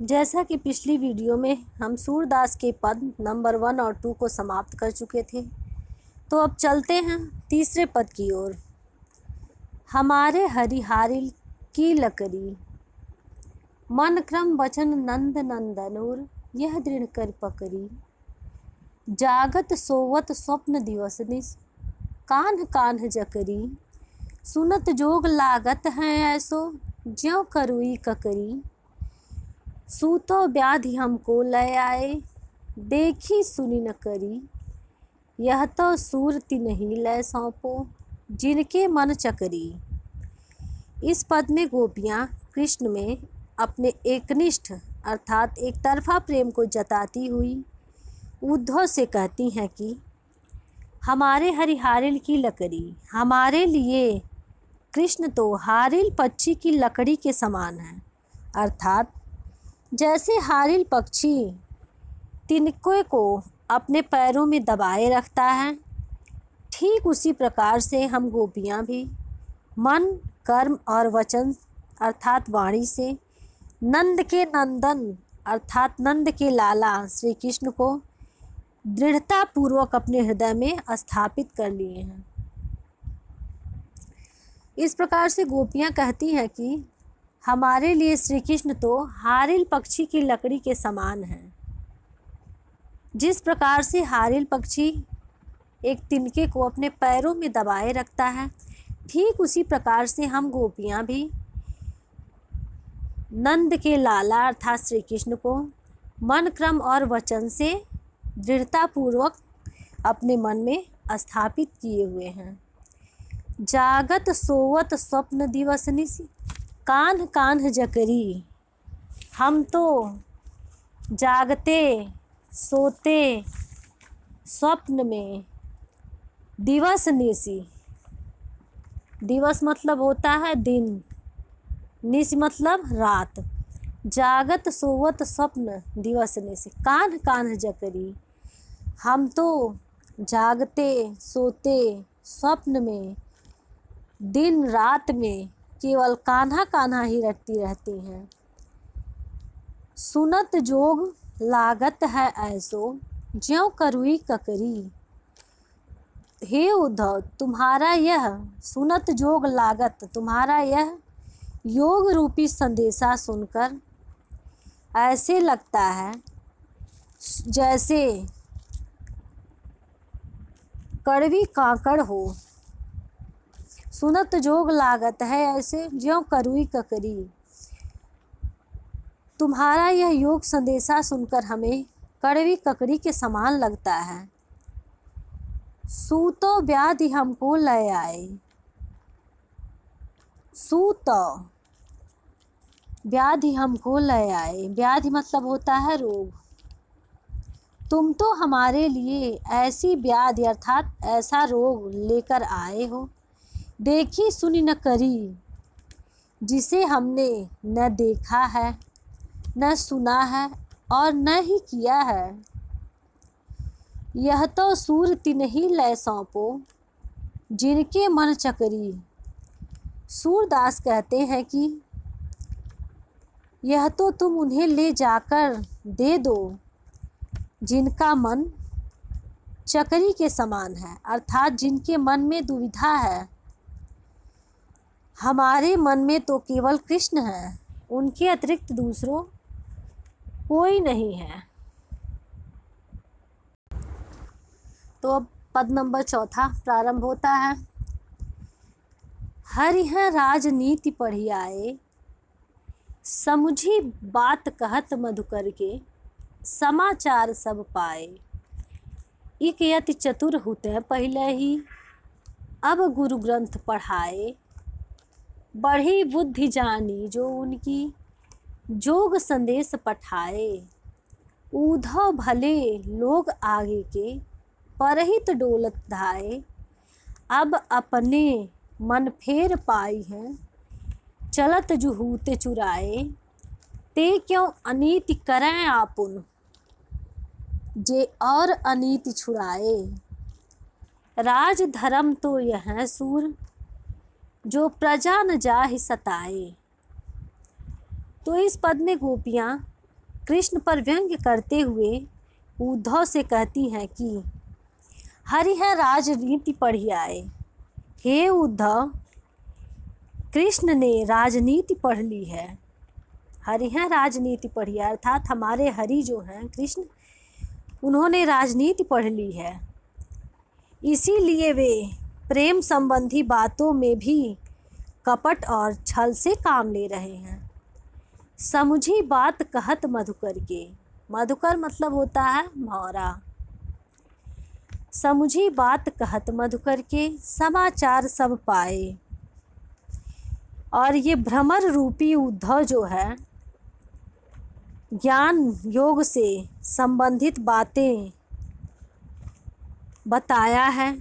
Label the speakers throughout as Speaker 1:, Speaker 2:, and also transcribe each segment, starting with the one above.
Speaker 1: जैसा कि पिछली वीडियो में हम सूरदास के पद नंबर 1 और 2 को समाप्त कर चुके थे, तो अब चलते हैं तीसरे पद की ओर। हमारे हरिहारिल की लकड़ी, मन क्रम वचन नंद नंदनूर, यह दृढ़ कर पकड़ी। जागत सोवत स्वप्न दिवस निस, कान्ह कान्ह जकरी। सुनत जोग लागत हैं ऐसो, ज्यों करुई ककरी। सूतो व्याधि हमको लय आए, देखी सुनी न करी। यह तो सूरति नहीं लय सौंपो, जिनके मन चकरी। इस पद में गोपियाँ कृष्ण में अपने एकनिष्ठ अर्थात एक तरफा प्रेम को जताती हुई उद्धव से कहती हैं कि हमारे हरिहारिल की लकड़ी, हमारे लिए कृष्ण तो हारिल पक्षी की लकड़ी के समान है। अर्थात जैसे हारिल पक्षी तिनके को अपने पैरों में दबाए रखता है, ठीक उसी प्रकार से हम गोपियाँ भी मन, कर्म और वचन अर्थात वाणी से नंद के नंदन अर्थात नंद के लाला श्री कृष्ण को दृढ़ता पूर्वक अपने हृदय में स्थापित कर लिए हैं। इस प्रकार से गोपियाँ कहती हैं कि हमारे लिए श्री कृष्ण तो हारिल पक्षी की लकड़ी के समान हैं। जिस प्रकार से हारिल पक्षी एक तिनके को अपने पैरों में दबाए रखता है, ठीक उसी प्रकार से हम गोपियाँ भी नंद के लाला अर्थात श्री कृष्ण को मन, क्रम और वचन से दृढ़तापूर्वक अपने मन में स्थापित किए हुए हैं। जागत सोवत स्वप्न दिवस निस, कान्ह कान्ह जकरी। हम तो जागते सोते स्वप्न में दिवस निसी, दिवस मतलब होता है दिन, निस मतलब रात। जागत सोवत स्वप्न दिवस निसी, कान्ह कान्ह जकरी। हम तो जागते सोते स्वप्न में दिन रात में केवल कान्हा कान्हा ही रटती रहती हैं। सुनत जोग लागत है ऐसो, ज्यों करुई ककरी। हे उद्धव, तुम्हारा यह सुनत जोग लागत, तुम्हारा यह योग रूपी संदेशा सुनकर ऐसे लगता है जैसे कड़वी काकड़ हो। सुनत जोग लागत है ऐसे ज्यों करुई ककरी। तुम्हारा यह योग संदेशा सुनकर हमें कड़वी ककड़ी के समान लगता है। सूतो व्याधि हमको लय आए, सूतो व्याधि हमको लय आए। व्याधि मतलब होता है रोग। तुम तो हमारे लिए ऐसी व्याधि अर्थात ऐसा रोग लेकर आए हो, देखी सुनी न करी, जिसे हमने न देखा है, न सुना है और न ही किया है। यह तो सूरति नहीं लय सौंपो, जिनके मन चकरी। सूरदास कहते हैं कि यह तो तुम उन्हें ले जाकर दे दो जिनका मन चकरी के समान है, अर्थात जिनके मन में दुविधा है। हमारे मन में तो केवल कृष्ण है, उनके अतिरिक्त दूसरों कोई नहीं है। तो अब पद नंबर 4 प्रारंभ होता है। हरिह राजनीति पढ़ी आए, समुझी बात कहत मधुकर के, समाचार सब पाए। इक यति चतुर हुते पहले ही, अब गुरु ग्रंथ पढ़ाए। बढ़ी बुद्धि जानी जो उनकी, जोग संदेश पठाए। उद्धव भले लोग आगे के, परहित डोलत धाए। अब अपने मन फेर पाई हैं, चलत जुहूते चुराए। ते क्यों अनीति करें आपुन, जे और अनीति छुड़ाए। राज धर्म तो यह है सूर, जो प्रजा न जाहि सताए। तो इस पद में गोपियाँ कृष्ण पर व्यंग्य करते हुए उद्धव से कहती हैं कि हरि है राजनीति पढ़ियाए। हे उद्धव, कृष्ण ने राजनीति पढ़ ली है। हरि है राजनीति पढ़ियाए अर्थात हमारे हरि जो हैं कृष्ण, उन्होंने राजनीति पढ़ ली है। इसीलिए वे प्रेम संबंधी बातों में भी कपट और छल से काम ले रहे हैं। समझी बात कहत मधुकर के, मधुकर मतलब होता है मौरा। समझी बात कहत मधुकर के, समाचार सब पाए। और ये भ्रमर रूपी उद्धव जो है ज्ञान योग से संबंधित बातें बताया है।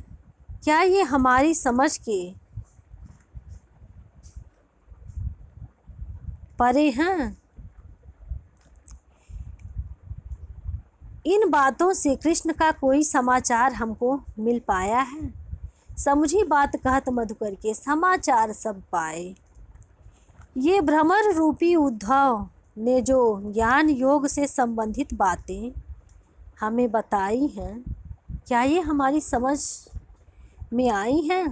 Speaker 1: क्या ये हमारी समझ के परे हैं? इन बातों से कृष्ण का कोई समाचार हमको मिल पाया है? समझी बात कहत मधुकर के, समाचार सब पाए। ये भ्रमर रूपी उद्धव ने जो ज्ञान योग से संबंधित बातें हमें बताई हैं, क्या ये हमारी समझ में आई हैं?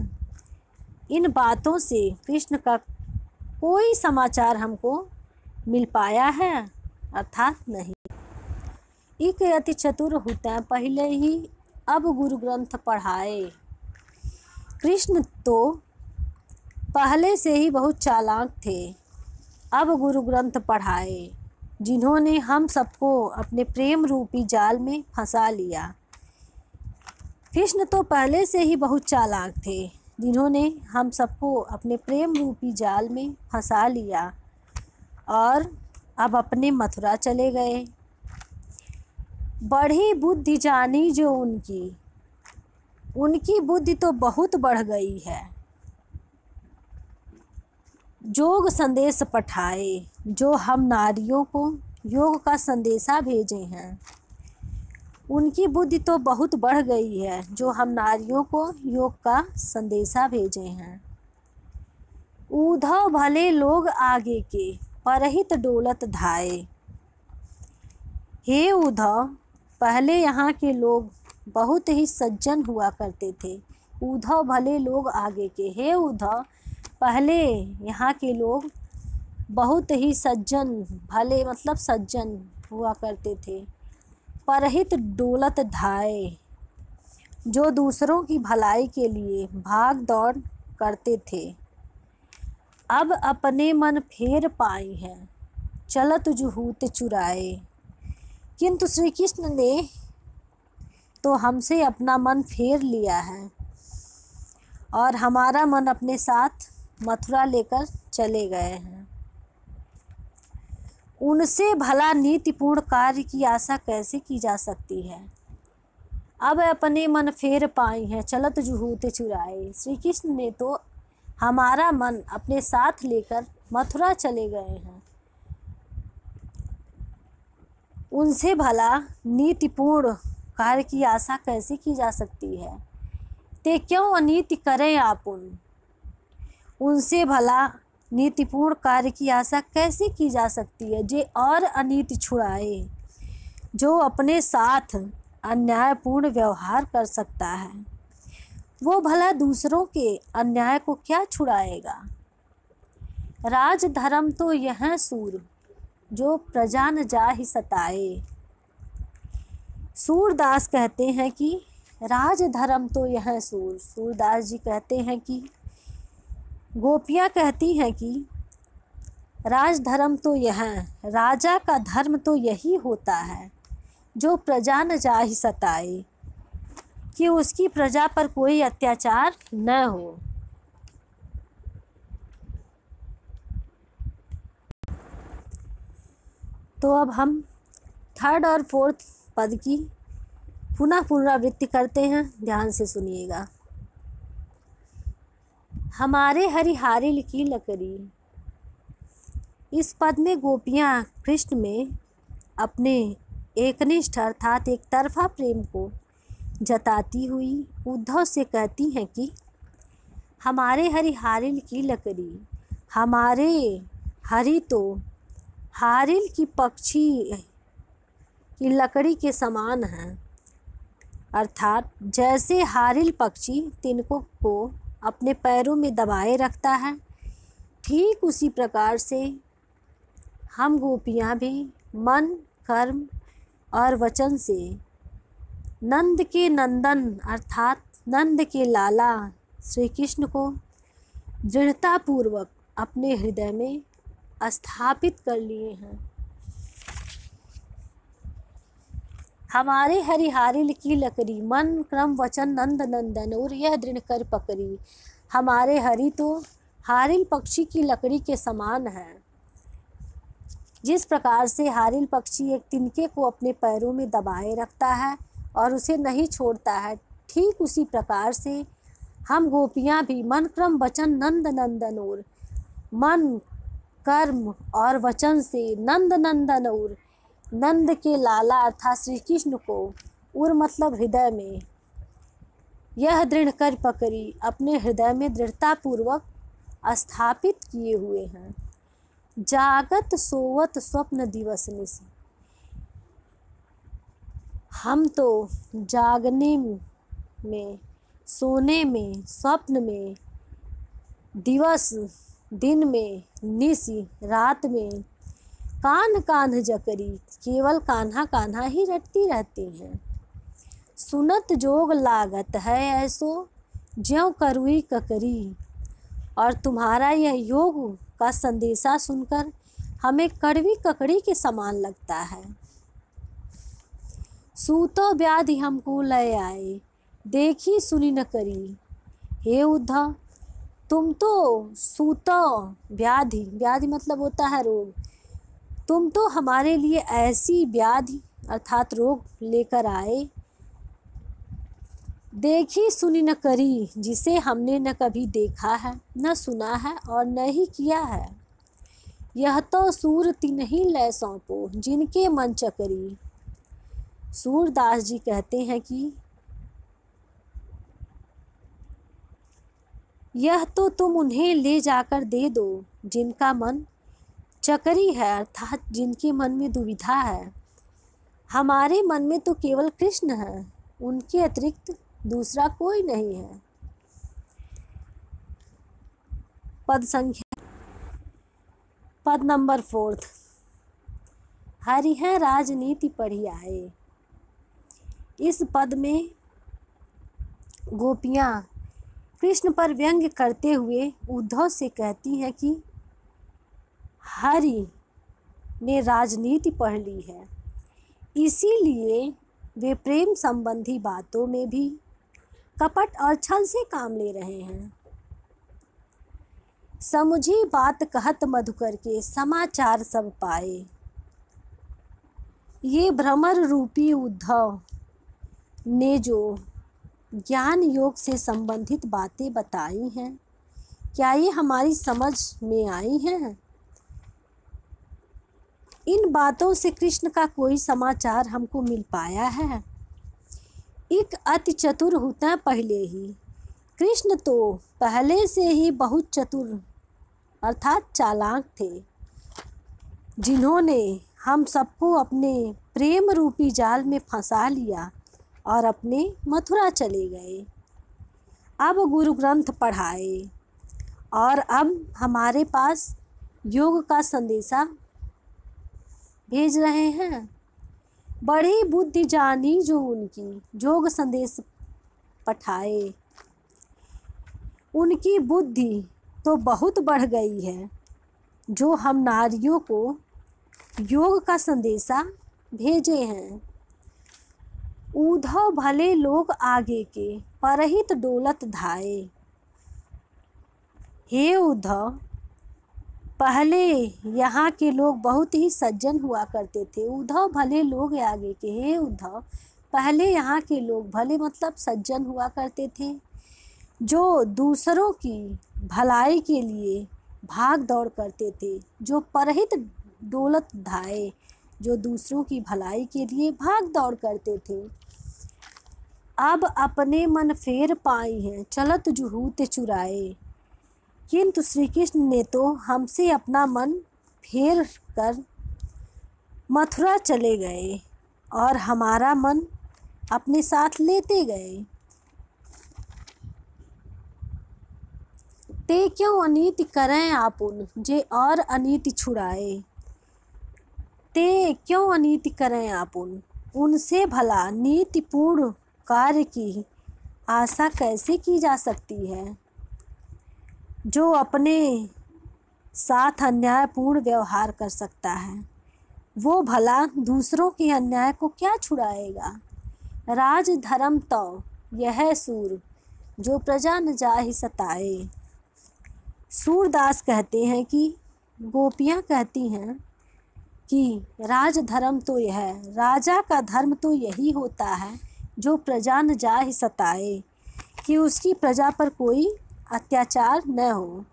Speaker 1: इन बातों से कृष्ण का कोई समाचार हमको मिल पाया है? अर्थात नहीं। एक अति चतुर होता पहले ही अब गुरु ग्रंथ पढ़ाए। कृष्ण तो पहले से ही बहुत चालाक थे, अब गुरु ग्रंथ पढ़ाए, जिन्होंने हम सबको अपने प्रेम रूपी जाल में फंसा लिया। कृष्ण तो पहले से ही बहुत चालाक थे, जिन्होंने हम सबको अपने प्रेम रूपी जाल में फंसा लिया और अब अपने मथुरा चले गए। बढ़ी बुद्धि जानी जो उनकी बुद्धि तो बहुत बढ़ गई है। जोग संदेश पठाए, जो हम नारियों को योग का संदेशा भेजे हैं। उनकी बुद्धि तो बहुत बढ़ गई है, जो हम नारियों को योग का संदेशा भेजे हैं। उद्धव भले लोग आगे के, परहित डोलत धाये। हे उद्धव, पहले यहाँ के लोग बहुत ही सज्जन हुआ करते थे। उद्धव भले लोग आगे के, हे उद्धव, पहले यहाँ के लोग बहुत ही सज्जन, भले मतलब सज्जन हुआ करते थे। परहित डोलत धाये, जो दूसरों की भलाई के लिए भाग दौड़ करते थे। अब अपने मन फेर पाई हैं, चलत जुहूत चुराए। किंतु श्री कृष्ण ने तो हमसे अपना मन फेर लिया है और हमारा मन अपने साथ मथुरा लेकर चले गए हैं। उनसे भला नीतिपूर्ण कार्य की आशा कैसे की जा सकती है? अब अपने मन फेर पाई हैं, चलत जुहूत चुराए। श्री कृष्ण ने तो हमारा मन अपने साथ लेकर मथुरा चले गए हैं। उनसे भला नीतिपूर्ण कार्य की आशा कैसे की जा सकती है? ते क्यों अनीति करें आपुन। उनसे भला नीतिपूर्ण कार्य की आशा कैसे की जा सकती है? जे और अनीति छुड़ाए, जो अपने साथ अन्यायपूर्ण व्यवहार कर सकता है, वो भला दूसरों के अन्याय को क्या छुड़ाएगा? राज धर्म तो यह सूर, जो प्रजा न जाहि सताए। सूरदास कहते हैं कि राज धर्म तो यह सूर। सूरदास जी कहते हैं कि गोपियाँ कहती हैं कि राज धर्म तो यह, राजा का धर्म तो यही होता है, जो प्रजा न जाहि सताए, कि उसकी प्रजा पर कोई अत्याचार न हो। तो अब हम थर्ड और फोर्थ पद की पुनः पुनरावृत्ति करते हैं, ध्यान से सुनिएगा। हमारे हरिहारिल की लकड़ी। इस पद में गोपियाँ कृष्ण में अपने एकनिष्ठ अर्थात एक तरफा प्रेम को जताती हुई उद्धव से कहती हैं कि हमारे हरिहारिल की लकड़ी, हमारे हरि तो हारिल की पक्षी की लकड़ी के समान हैं। अर्थात जैसे हारिल पक्षी तिनकों को अपने पैरों में दबाए रखता है, ठीक उसी प्रकार से हम गोपियाँ भी मन, कर्म और वचन से नंद के नंदन अर्थात नंद के लाला श्री कृष्ण को दृढ़तापूर्वक अपने हृदय में स्थापित कर लिए हैं। हमारे हरिहारिल की लकड़ी मन क्रम वचन नंद नंदन और यह दृढ़ कर पकड़ी। हमारे हरि तो हारिल पक्षी की लकड़ी के समान है। जिस प्रकार से हारिल पक्षी एक तिनके को अपने पैरों में दबाए रखता है और उसे नहीं छोड़ता है, ठीक उसी प्रकार से हम गोपियाँ भी मन क्रम वचन नंद नंदन और मन कर्म और वचन से नंद नंदन और नंद के लाला अर्थात श्री कृष्ण को उर मतलब हृदय में यह दृढ़ कर पकड़ी अपने हृदय में दृढ़तापूर्वक स्थापित किए हुए हैं। जागत सोवत स्वप्न दिवस निशि। हम तो जागने में, सोने में, स्वप्न में, दिवस दिन में, निशि रात में कान्ह कान्ह जकरी केवल कान्हा कान्हा ही रटती रहती हैं। सुनत जोग लागत है ऐसो ज्यों करुई ककरी। और तुम्हारा यह योग का संदेशा सुनकर हमें कड़वी ककड़ी के समान लगता है। सूतो व्याधि हमको लय आए देखी सुनी न करी। हे उद्धव, तुम तो सूतो व्याधि, व्याधि मतलब होता है रोग, तुम तो हमारे लिए ऐसी व्याधि अर्थात रोग लेकर आए, देखी सुनी न करी, जिसे हमने न कभी देखा है, न सुना है और न ही किया है। यह तो सूर तिन ही लय सौंपो जिनके मन चकरी। सूरदास जी कहते हैं कि यह तो तुम उन्हें ले जाकर दे दो जिनका मन चकरी है अर्थात जिनके मन में दुविधा है। हमारे मन में तो केवल कृष्ण है, उनके अतिरिक्त दूसरा कोई नहीं है। पद नंबर 4। हरि है राजनीति पढ़ी आए। इस पद में गोपियाँ कृष्ण पर व्यंग्य करते हुए उद्धव से कहती हैं कि हरि ने राजनीति पढ़ ली है, इसीलिए वे प्रेम संबंधी बातों में भी कपट और छल से काम ले रहे हैं। समुझी बात कहत मधुकर के समाचार सब पाए। ये भ्रमर रूपी उद्धव ने जो ज्ञान योग से संबंधित बातें बताई हैं, क्या ये हमारी समझ में आई हैं? इन बातों से कृष्ण का कोई समाचार हमको मिल पाया है? एक अति चतुर होता पहले ही। कृष्ण तो पहले से ही बहुत चतुर अर्थात चालाक थे, जिन्होंने हम सबको अपने प्रेम रूपी जाल में फंसा लिया और अपने मथुरा चले गए। अब गुरु ग्रंथ पढ़ाए और अब हमारे पास योग का संदेशा भेज रहे हैं। बड़ी बुद्धि जानी जो उनकी, योग संदेश पठाए। उनकी बुद्धि तो बहुत बढ़ गई है, जो हम नारियों को योग का संदेशा भेजे हैं। उद्धव भले लोग आगे के परहित डोलत धाए। हे उद्धव, पहले यहाँ के लोग बहुत ही सज्जन हुआ करते थे। उद्धव भले लोग आगे के, हे उद्धव पहले यहाँ के लोग, भले मतलब सज्जन हुआ करते थे, जो दूसरों की भलाई के लिए भाग दौड़ करते थे, जो परहित डोलत धाए, जो दूसरों की भलाई के लिए भाग दौड़ करते थे। अब अपने मन फेर पाई हैं चलत जुहूत चुराए। किंतु श्री कृष्ण ने तो हमसे अपना मन फेर कर मथुरा चले गए। और हमारा मन अपने साथ लेते गए। ते क्यों अनीति करें आपुन, जे और अनीति छुड़ाए। ते क्यों अनीति करें आपुन, उनसे भला नीतिपूर्ण कार्य की आशा कैसे की जा सकती है। जो अपने साथ अन्यायपूर्ण व्यवहार कर सकता है, वो भला दूसरों के अन्याय को क्या छुड़ाएगा। राज धर्म तो यह सूर, जो प्रजा न जाहि सताए। सूरदास कहते हैं कि गोपियाँ कहती हैं कि राज धर्म तो यह, राजा का धर्म तो यही होता है जो प्रजा न जाहि सताए, कि उसकी प्रजा पर कोई अत्याचार न हो,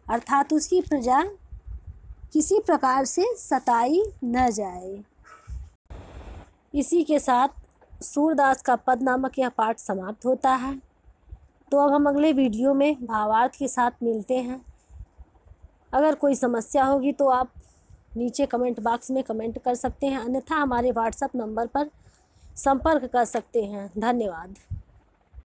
Speaker 1: अर्थात उसकी प्रजा किसी प्रकार से सताई न जाए। इसी के साथ सूरदास का पद नामक यह पाठ समाप्त होता है। तो अब हम अगले वीडियो में भावार्थ के साथ मिलते हैं। अगर कोई समस्या होगी तो आप नीचे कमेंट बॉक्स में कमेंट कर सकते हैं, अन्यथा हमारे व्हाट्सएप नंबर पर संपर्क कर सकते हैं। धन्यवाद।